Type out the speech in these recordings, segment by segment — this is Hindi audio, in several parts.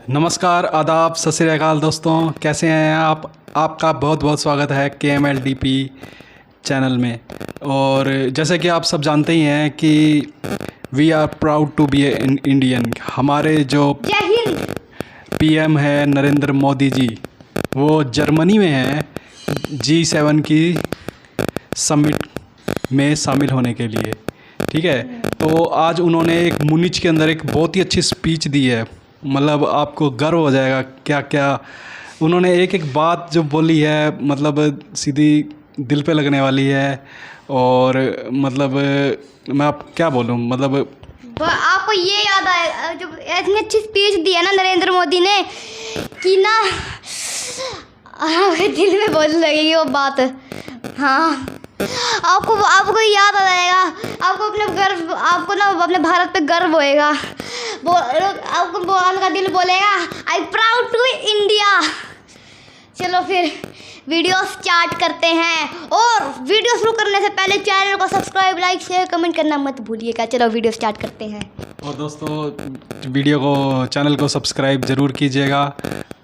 नमस्कार, आदाब, सत श्री अकाल दोस्तों, कैसे हैं आप? आपका बहुत बहुत स्वागत है KMLDP चैनल में। और जैसे कि आप सब जानते ही हैं कि we are proud to be Indian. हमारे जो PM है नरेंद्र मोदी जी, वो जर्मनी में हैं G7 की समिट में शामिल होने के लिए। ठीक है, तो आज उन्होंने एक मुनिच के अंदर एक बहुत ही अच्छी स्पीच दी है। मतलब आपको गर्व हो जाएगा क्या क्या उन्होंने एक एक बात जो बोली है, मतलब सीधी दिल पे लगने वाली है। और मतलब मैं आप क्या बोलूँ, मतलब आपको ये याद आए जो इतनी अच्छी स्पीच दी है ना नरेंद्र मोदी ने कि ना आपके दिल में बोलने लगेगी वो बात। हाँ, आपको याद आ जाएगा, आपको ना अपने भारत पे गर्व होएगा। आपको आपका दिल बोलेगा आई प्राउड टू इंडिया। चलो फिर वीडियो स्टार्ट करते हैं, और वीडियो शुरू करने से पहले चैनल को सब्सक्राइब, लाइक, शेयर, कमेंट करना मत भूलिएगा। चलो वीडियो स्टार्ट करते हैं। और दोस्तों वीडियो को चैनल को सब्सक्राइब ज़रूर कीजिएगा,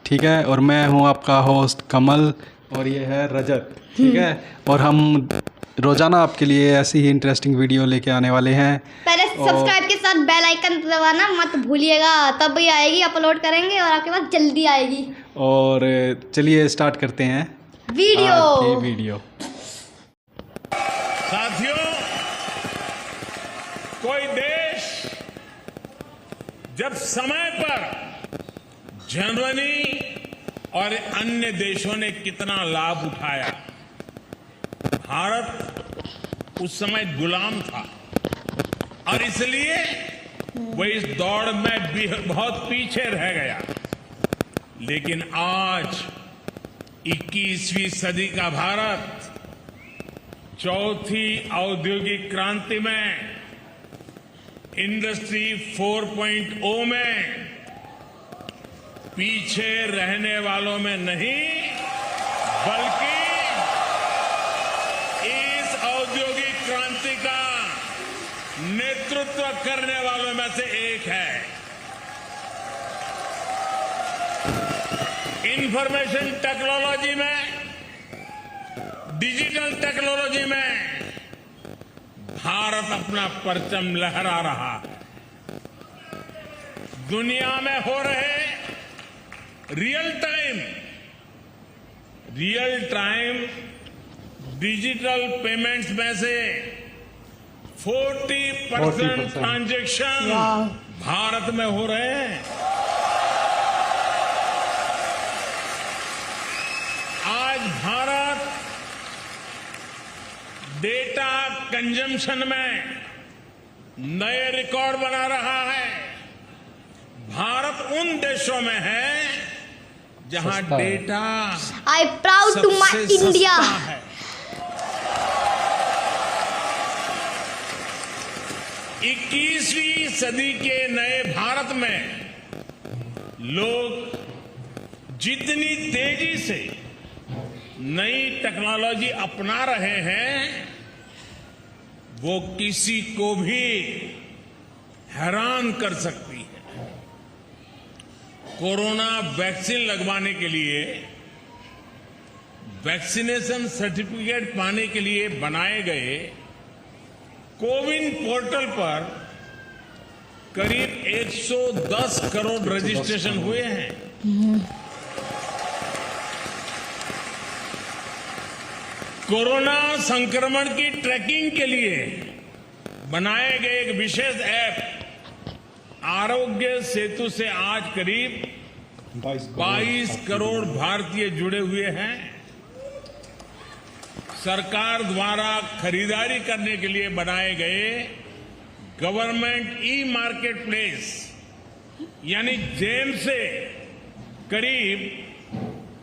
ठीक है। और मैं हूँ आपका होस्ट कमल, और ये है रजत, ठीक है। और हम रोज़ाना आपके लिए ऐसी ही इंटरेस्टिंग वीडियो लेके आने वाले हैं। पहले सब्सक्राइब के साथ बेल आइकन दबाना मत भूलिएगा, तब ही आएगी, अपलोड करेंगे और आपके पास जल्दी आएगी। और चलिए स्टार्ट करते हैं वीडियो। साथियों, कोई देश जब समय पर जर्मनी और अन्य देशों ने कितना लाभ उठाया, भारत उस समय गुलाम था और इसलिए वो इस दौड़ में बहुत पीछे रह गया। लेकिन आज 21वीं सदी का भारत चौथी औद्योगिक क्रांति में, इंडस्ट्री 4.0 में पीछे रहने वालों में नहीं, बल्कि इस औद्योगिक क्रांति का नेतृत्व करने वालों में से एक है। इंफॉर्मेशन टेक्नोलॉजी में, डिजिटल टेक्नोलॉजी में भारत अपना परचम लहरा रहा है। दुनिया में हो रहे रियल टाइम डिजिटल पेमेंट्स में से 40% ट्रांजैक्शन भारत में हो रहे हैं। आज भारत डेटा कंजम्पशन में नए रिकॉर्ड बना रहा है। भारत उन देशों में है जहां data I proud to my India है। 21वीं सदी के नए भारत में लोग जितनी तेजी से नई टेक्नोलॉजी अपना रहे हैं, वो किसी को भी हैरान कर सकती है। कोरोना वैक्सीन लगवाने के लिए, वैक्सीनेशन सर्टिफिकेट पाने के लिए बनाए गए कोविन पोर्टल पर करीब 110 करोड़ रजिस्ट्रेशन हुए हैं। कोरोना संक्रमण की ट्रैकिंग के लिए बनाए गए एक विशेष ऐप आरोग्य सेतु से आज करीब 22 करोड़ भारतीय जुड़े हुए हैं। सरकार द्वारा खरीदारी करने के लिए बनाए गए गवर्नमेंट ई मार्केट प्लेस यानी जेम से करीब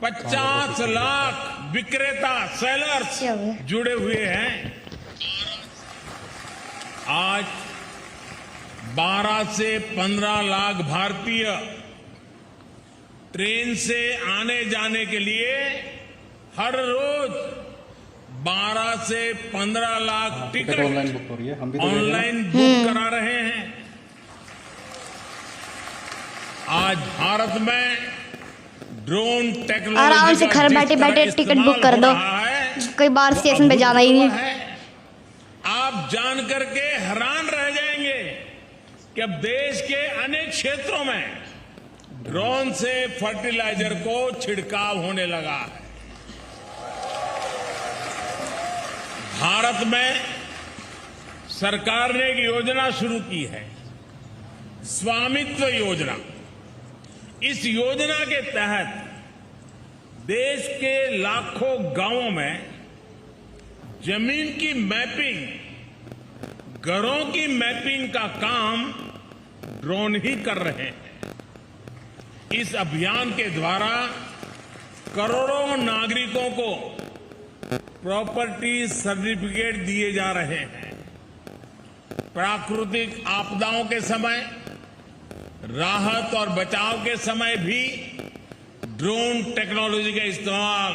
50 लाख विक्रेता सेलर्स जुड़े हुए हैं। आज 12 से 15 लाख भारतीय ट्रेन से आने जाने के लिए हर रोज 12 से 15 लाख टिकट ऑनलाइन बुक हो रही है, हम भी ऑनलाइन बुक करा रहे हैं। आज भारत में ड्रोन टेक्नोलॉजी आराम से घर बैठे बैठे टिकट बुक कर दो, कई बार स्टेशन पे जाना ही नहीं। आप जान करके हैरान रह जाएंगे कि अब देश के अनेक क्षेत्रों में ड्रोन से फर्टिलाइजर को छिड़काव होने लगा है। भारत में सरकार ने एक योजना शुरू की है, स्वामित्व योजना। इस योजना के तहत देश के लाखों गांवों में जमीन की मैपिंग, घरों की मैपिंग का काम ड्रोन ही कर रहे हैं। इस अभियान के द्वारा करोड़ों नागरिकों को प्रॉपर्टी सर्टिफिकेट दिए जा रहे हैं। प्राकृतिक आपदाओं के समय, राहत और बचाव के समय भी ड्रोन टेक्नोलॉजी का इस्तेमाल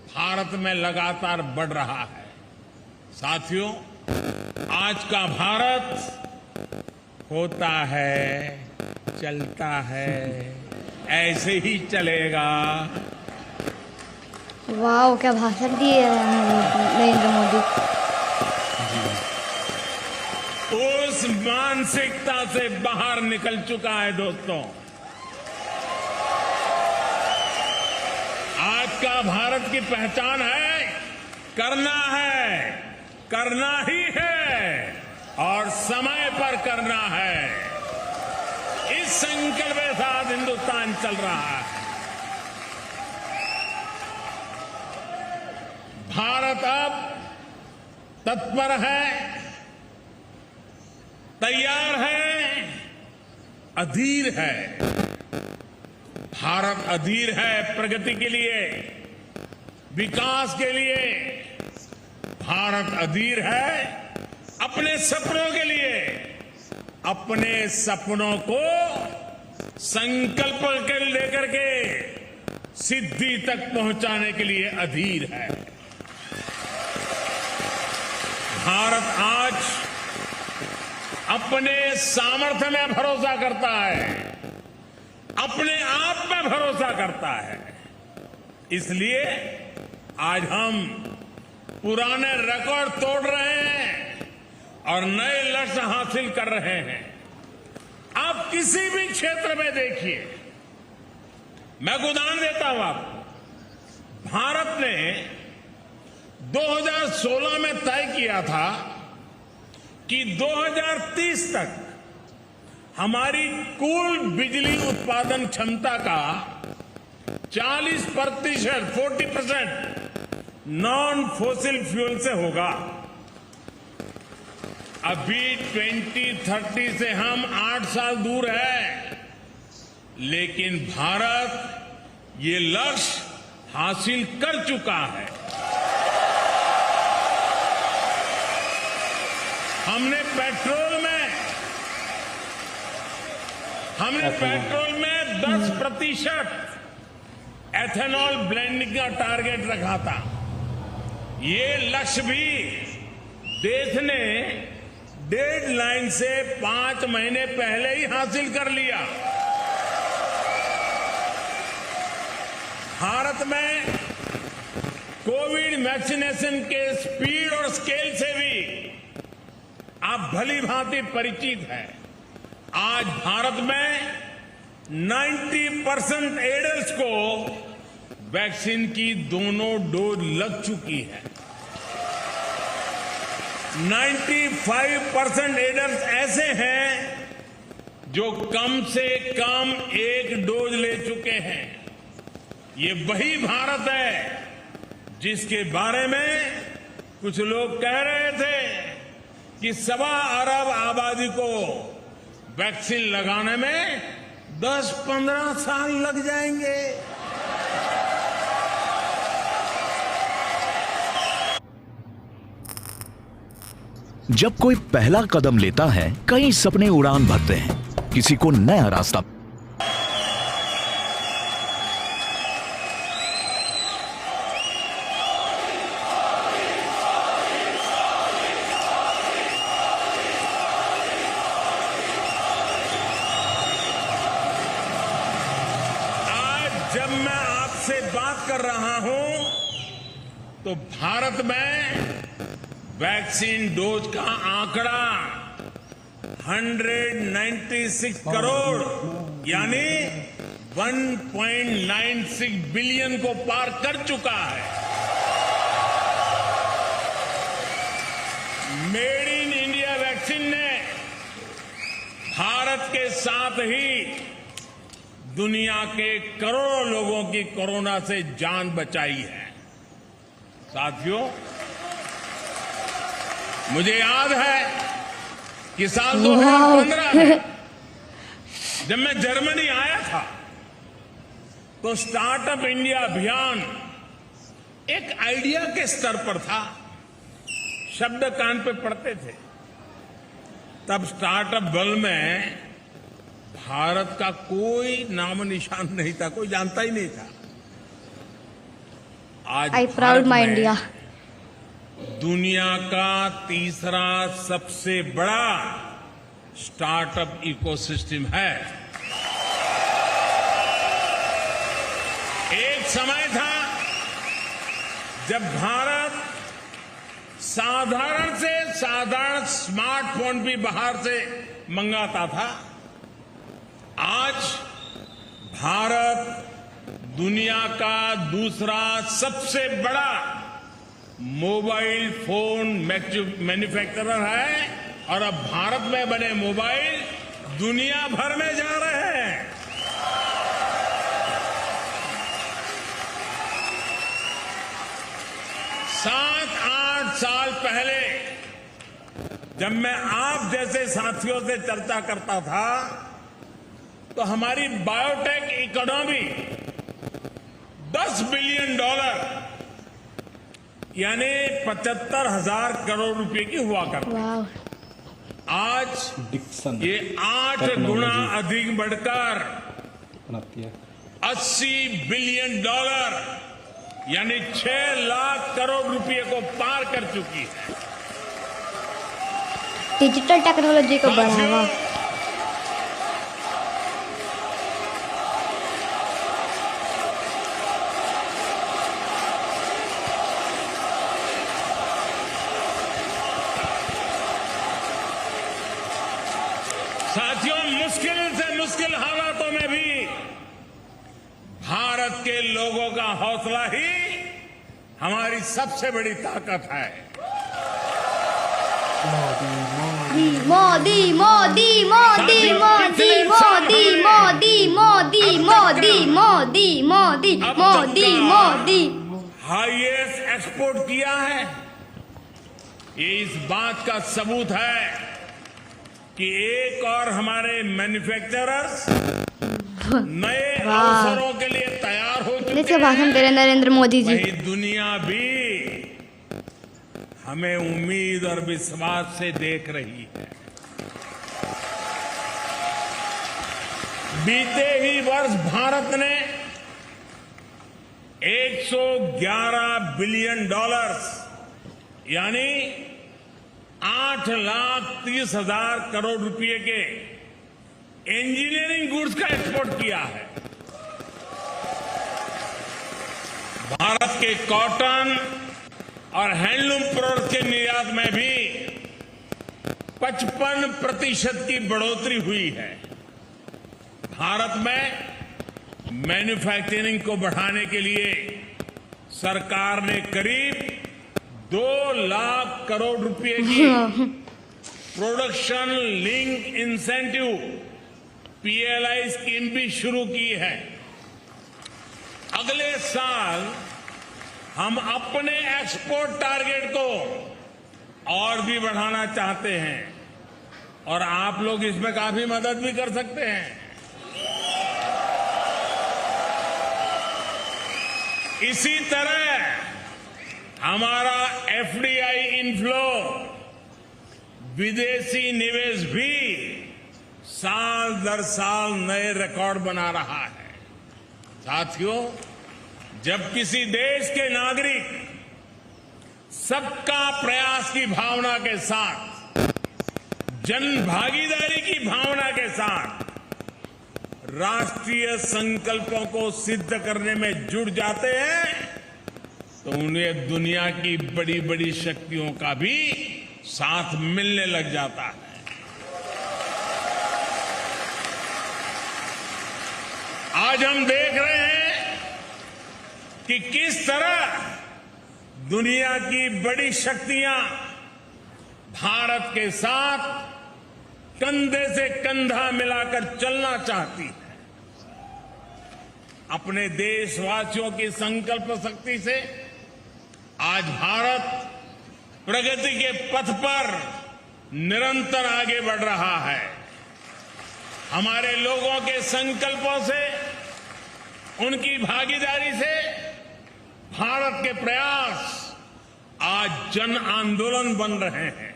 भारत में लगातार बढ़ रहा है। साथियों, आज का भारत होता है, चलता है, ऐसे ही चलेगा। वाह, क्या भाषण दिए नरेंद्र मोदी। उस मानसिकता से बाहर निकल चुका है दोस्तों। आज का भारत की पहचान है, करना ही है और समय पर करना है। इस संकल्प के साथ हिंदुस्तान चल रहा है। भारत अब तत्पर है, तैयार है, अधीर है। भारत अधीर है प्रगति के लिए, विकास के लिए। भारत अधीर है अपने सपनों के लिए, अपने सपनों को संकल्प के लेकर के सिद्धि तक पहुंचाने के लिए अधीर है। भारत आज अपने सामर्थ्य में भरोसा करता है, अपने आप में भरोसा करता है। इसलिए आज हम पुराने रिकॉर्ड तोड़ रहे हैं और नए लक्ष्य हासिल कर रहे हैं। आप किसी भी क्षेत्र में देखिए, मैं उदाहरण देता हूं आपको। भारत ने 2016 में तय किया था कि 2030 तक हमारी कुल बिजली उत्पादन क्षमता का 40% नॉन फोसिल फ्यूल से होगा। अभी 2030 से हम 8 साल दूर हैं, लेकिन भारत ये लक्ष्य हासिल कर चुका है। हमने पेट्रोल में 10% एथेनॉल ब्लेंडिंग का टारगेट रखा था। ये लक्ष्य भी देश ने डेडलाइन से 5 महीने पहले ही हासिल कर लिया। भारत में कोविड वैक्सीनेशन के स्पीड और स्केल से भी आप भली भांति परिचित हैं। आज भारत में 90% एडल्ट्स को वैक्सीन की दोनों डोज लग चुकी है। 95% एडल्ट्स ऐसे हैं जो कम से कम 1 डोज ले चुके हैं। ये वही भारत है जिसके बारे में कुछ लोग कह रहे थे कि 1.25 अरब आबादी को वैक्सीन लगाने में 10-15 साल लग जाएंगे। जब कोई पहला कदम लेता है, कई सपने उड़ान भरते हैं, किसी को नया रास्ता। से बात कर रहा हूं तो भारत में वैक्सीन डोज का आंकड़ा 196 करोड़ यानी 1.96 बिलियन को पार कर चुका है। मेड इन इंडिया वैक्सीन ने भारत के साथ ही दुनिया के करोड़ों लोगों की कोरोना से जान बचाई है। साथियों, मुझे याद है कि साल 2015 में जब मैं जर्मनी आया था तो स्टार्टअप इंडिया अभियान एक आइडिया के स्तर पर था, शब्द कान पे पड़ते थे। तब स्टार्टअप वर्ल्ड में भारत का कोई नाम निशान नहीं था, कोई जानता ही नहीं था। आज आई प्राउड माई इंडिया। दुनिया का तीसरा सबसे बड़ा स्टार्टअप इकोसिस्टम है। एक समय था जब भारत साधारण से साधारण स्मार्टफोन भी बाहर से मंगाता था। आज भारत दुनिया का दूसरा सबसे बड़ा मोबाइल फोन मैन्युफैक्चरर है और अब भारत में बने मोबाइल दुनिया भर में जा रहे हैं। सात आठ साल पहले जब मैं आप जैसे साथियों से चर्चा करता था तो हमारी बायोटेक इकोनॉमी $10 बिलियन यानी 75,000 करोड़ रुपए की हुआ करती। आज ये 8 गुना अधिक बढ़कर $80 बिलियन यानी 6 लाख करोड़ रुपए को पार कर चुकी है। डिजिटल टेक्नोलॉजी को बढ़ावा। साथियों, मुश्किल से मुश्किल हालातों में भी भारत के लोगों का हौसला ही हमारी सबसे बड़ी ताकत है। मोदी मोदी मोदी मोदी मोदी मोदी मोदी मोदी मोदी मोदी मोदी हाईएस्ट एक्सपोर्ट किया है। ये इस बात का सबूत है कि एक और हमारे मैन्युफैक्चरर्स नए अवसरों के लिए तैयार हो चुके हैं। भाषण दे रहे नरेंद्र मोदी जी। वही दुनिया भी हमें उम्मीद और विश्वास से देख रही है। बीते ही वर्ष भारत ने $111 बिलियन यानी 8,30,000 करोड़ रुपए के इंजीनियरिंग गुड्स का एक्सपोर्ट किया है। भारत के कॉटन और हैंडलूम प्रोडक्ट के निर्यात में भी 55% की बढ़ोतरी हुई है। भारत में मैन्युफैक्चरिंग को बढ़ाने के लिए सरकार ने करीब 2 लाख करोड़ रुपए की production link incentive PLI scheme भी शुरू की है। अगले साल हम अपने एक्सपोर्ट टारगेट को और भी बढ़ाना चाहते हैं और आप लोग इसमें काफी मदद भी कर सकते हैं। इसी तरह हमारा FDI इनफ्लो विदेशी निवेश भी साल दर साल नए रिकॉर्ड बना रहा है। साथियों, जब किसी देश के नागरिक सबका प्रयास की भावना के साथ, जन भागीदारी की भावना के साथ राष्ट्रीय संकल्पों को सिद्ध करने में जुट जाते हैं तो उन्हें दुनिया की बड़ी बड़ी शक्तियों का भी साथ मिलने लग जाता है। आज हम देख रहे हैं कि किस तरह दुनिया की बड़ी शक्तियां भारत के साथ कंधे से कंधा मिलाकर चलना चाहती है। अपने देशवासियों की संकल्प शक्ति से आज भारत प्रगति के पथ पर निरंतर आगे बढ़ रहा है। हमारे लोगों के संकल्पों से, उनकी भागीदारी से भारत के प्रयास आज जन आंदोलन बन रहे हैं।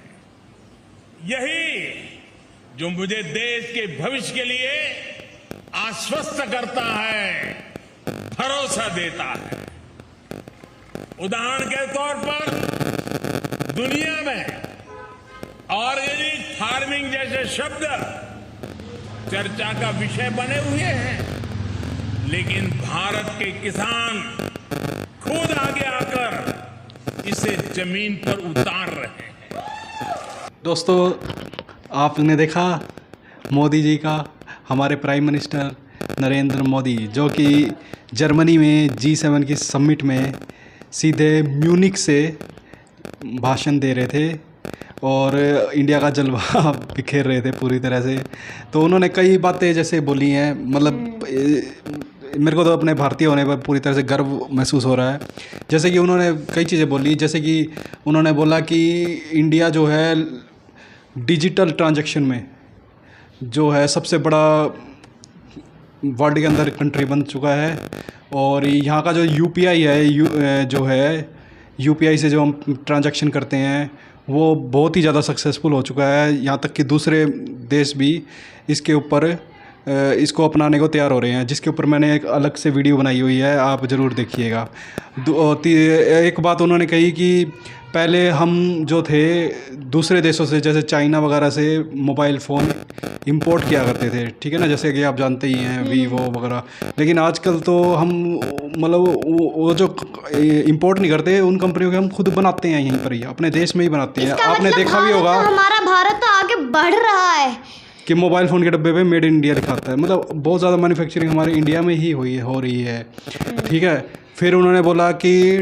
यही जो मुझे देश के भविष्य के लिए आश्वस्त करता है, भरोसा देता है। उदाहरण के तौर पर दुनिया में ऑर्गेनिक फार्मिंग जैसे शब्द चर्चा का विषय बने हुए हैं, लेकिन भारत के किसान खुद आगे आकर इसे जमीन पर उतार रहे हैं। दोस्तों, आपने देखा मोदी जी का, हमारे प्राइम मिनिस्टर नरेंद्र मोदी, जो कि जर्मनी में G7 की समिट में सीधे म्यूनिक से भाषण दे रहे थे और इंडिया का जलवा बिखेर रहे थे पूरी तरह से। तो उन्होंने कई बातें जैसे बोली हैं, मतलब मेरे को तो अपने भारतीय होने पर पूरी तरह से गर्व महसूस हो रहा है। जैसे कि उन्होंने कई चीज़ें बोली, जैसे कि उन्होंने बोला कि इंडिया जो है डिजिटल ट्रांजैक्शन में जो है सबसे बड़ा वर्ल्ड के अंदर कंट्री बन चुका है, और यहाँ का जो UPI है, जो है UPI से जो हम ट्रांजैक्शन करते हैं वो बहुत ही ज़्यादा सक्सेसफुल हो चुका है। यहाँ तक कि दूसरे देश भी इसके ऊपर इसको अपनाने को तैयार हो रहे हैं, जिसके ऊपर मैंने एक अलग से वीडियो बनाई हुई है, आप ज़रूर देखिएगा। एक बात उन्होंने कही कि पहले हम जो थे दूसरे देशों से, जैसे चाइना वगैरह से मोबाइल फ़ोन इंपोर्ट किया करते थे, ठीक है ना, जैसे कि आप जानते ही हैं वीवो वगैरह। लेकिन आजकल तो हम मतलब वो जो इंपोर्ट नहीं करते, उन कंपनियों के हम खुद बनाते हैं, यहीं पर ही अपने देश में ही बनाते हैं। आपने देखा भी होगा हमारा भारत तो आगे बढ़ रहा है कि मोबाइल फ़ोन के डब्बे पे मेड इन इंडिया दिखाता है। मतलब बहुत ज़्यादा मैन्युफैक्चरिंग हमारे इंडिया में ही हो रही है, ठीक है। फिर उन्होंने बोला कि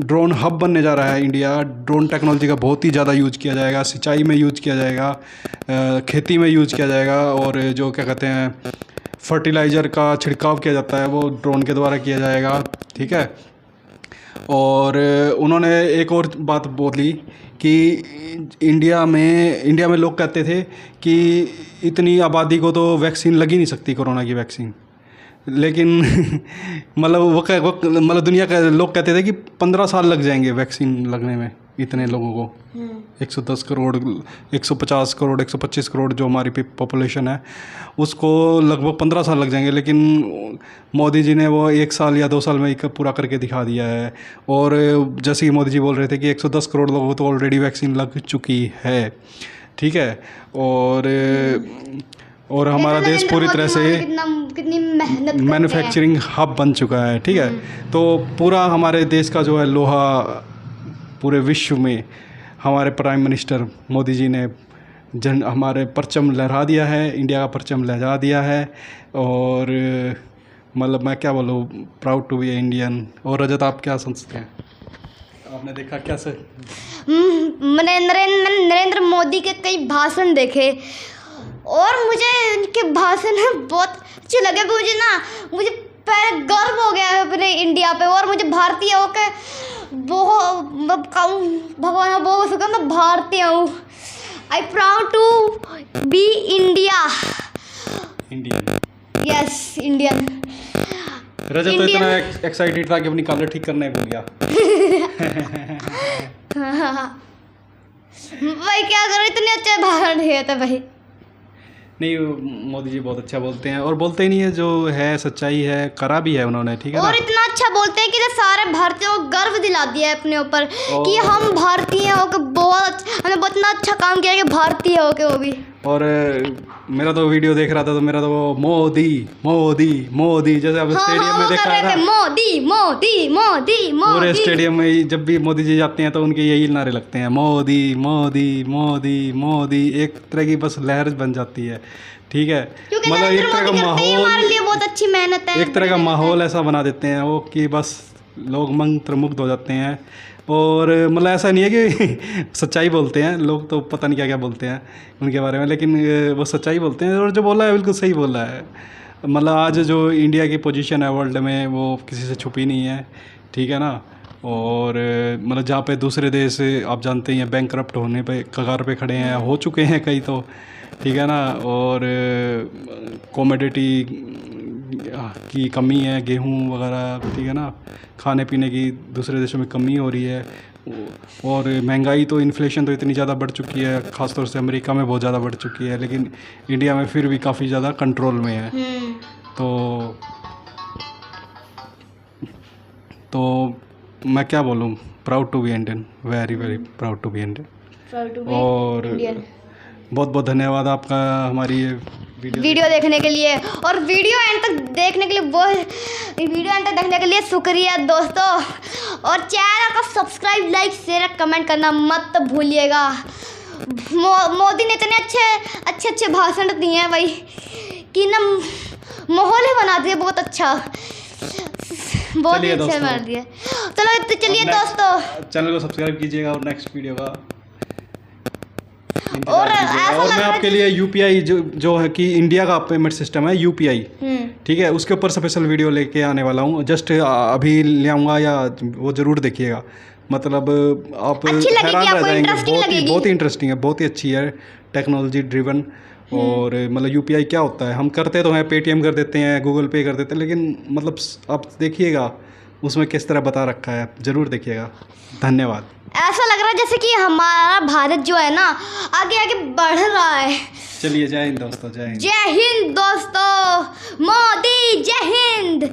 ड्रोन हब बनने जा रहा है इंडिया। ड्रोन टेक्नोलॉजी का बहुत ही ज़्यादा यूज़ किया जाएगा, सिंचाई में यूज़ किया जाएगा, खेती में यूज़ किया जाएगा, और जो क्या कहते हैं फर्टिलाइज़र का छिड़काव किया जाता है वो ड्रोन के द्वारा किया जाएगा, ठीक है। और उन्होंने एक और बात बोली कि इंडिया में लोग कहते थे कि इतनी आबादी को तो वैक्सीन लग ही नहीं सकती, कोरोना की वैक्सीन। लेकिन मतलब दुनिया के लोग कहते थे कि 15 साल लग जाएंगे वैक्सीन लगने में इतने लोगों को। 110 करोड़, 150 करोड़, 125 करोड़ जो हमारी पॉपुलेशन है, उसको लगभग 15 साल लग जाएंगे। लेकिन मोदी जी ने वो 1 साल या 2 साल में पूरा करके दिखा दिया है। और जैसे कि मोदी जी बोल रहे थे कि 110 करोड़ लोगों को तो ऑलरेडी वैक्सीन लग चुकी है, ठीक है। और हमारा देश पूरी तरह से कितनी मेहनत मैन्युफैक्चरिंग हब बन चुका है, ठीक है। तो पूरा हमारे देश का जो है लोहा पूरे विश्व में हमारे प्राइम मिनिस्टर मोदी जी ने हमारे परचम लहरा दिया है, इंडिया का परचम लहरा दिया है। और मतलब मैं क्या बोलूँ, प्राउड टू बी इंडियन। और रजत, आप क्या समझते हैं? आपने देखा कैसे? मैंने नरेंद्र मोदी के कई भाषण देखे और मुझे उनके भाषण बहुत अच्छे लगे। मुझे पहले गर्व हो गया है अपने इंडिया पे, और मुझे भारतीय होकर भगवान बोल सका मैं भारतीय हूँ। I proud to be Indian. Yes, Indian. Rajat तो इतना एक्साइटेड था कि अपनी कॉलर ठीक करना ही भूल गया। भाई क्या करो, इतने अच्छे भाषण दिए थे भाई। नहीं, मोदी जी बहुत अच्छा बोलते हैं, और बोलते ही नहीं है, जो है सच्चाई है, करा भी है उन्होंने, ठीक है। और इतना अच्छा बोलते हैं कि सारे भारतीयों को गर्व दिला दिया है अपने ऊपर कि हम भारतीय होकर हमें बहुत इतना अच्छा काम किया कि भारतीय हो के वो भी। और मेरा तो वीडियो देख रहा था तो मेरा तो वो मोदी मोदी मोदी जैसे अब हाँ स्टेडियम हाँ में वो कर देखा रहे है थे, ना, मोदी मोदी मोदी पूरे मोदी। स्टेडियम में जब भी मोदी जी जाते हैं तो उनके यही नारे लगते हैं, मोदी मोदी मोदी मोदी। एक तरह की बस लहर बन जाती है, ठीक है। क्योंकि मतलब एक नरेंद्र तरह का मोदी करते ही हमारे माहौल, लिए बहुत अच्छी मेहनत है। एक तरह का माहौल ऐसा बना देते हैं वो कि बस लोग मंत्रमुग्ध हो जाते हैं। और मतलब ऐसा नहीं है कि सच्चाई बोलते हैं लोग, तो पता नहीं क्या क्या बोलते हैं उनके बारे में, लेकिन वो सच्चाई बोलते हैं और जो बोला है बिल्कुल सही बोला है। मतलब आज जो इंडिया की पोजीशन है वर्ल्ड में वो किसी से छुपी नहीं है, ठीक है ना। और मतलब जहाँ पे दूसरे देश आप जानते ही हैं बैंकरप्ट होने पे कगार पे खड़े हैं, हो चुके हैं कई तो, ठीक है ना। और कॉमोडिटी की कमी है, गेहूं वगैरह, ठीक है ना, खाने पीने की दूसरे देशों में कमी हो रही है। और महंगाई तो इन्फ्लेशन तो इतनी ज़्यादा बढ़ चुकी है, ख़ासतौर से अमेरिका में बहुत ज़्यादा बढ़ चुकी है, लेकिन इंडिया में फिर भी काफ़ी ज़्यादा कंट्रोल में है। तो मैं क्या बोलूँ, proud to be Indian, very very proud to be Indian. और बहुत बहुत धन्यवाद आपका हमारी ये वीडियो देखने के लिए, और वीडियो एंड तक देखने के लिए शुक्रिया दोस्तों। और चैनल को सब्सक्राइब, लाइक, शेयर, कमेंट करना मत भूलिएगा। मोदी ने इतने अच्छे भाषण दिए हैं भाई कि ना माहौल ही बना दिया बहुत अच्छा, बहुत ही अच्छा बना दिया। चलो तो चलिए दोस्तों, चैनल को सब्सक्राइब कीजिएगा और नेक्स्ट वीडियो का और मैं आपके लिए यूपीआई जो है कि इंडिया का पेमेंट सिस्टम है यूपीआई, ठीक है, उसके ऊपर स्पेशल वीडियो लेके आने वाला हूँ। जस्ट अभी ले आऊँगा, या वो ज़रूर देखिएगा। मतलब आप हैरान रह जाएंगे, बहुत ही इंटरेस्टिंग है, बहुत ही अच्छी है, टेक्नोलॉजी ड्रिवन। और मतलब यूपीआई क्या होता है, हम करते तो हैं, पेटीएम कर देते हैं, गूगल पे कर देते हैं, लेकिन मतलब आप देखिएगा उसमें किस तरह बता रखा है, ज़रूर देखिएगा। धन्यवाद। ऐसा लग रहा है जैसे कि हमारा भारत जो है ना आगे आगे बढ़ रहा है। चलिए, जय हिंद दोस्तों, जय हिंद। जय हिंद दोस्तों, मोदी जय हिंद।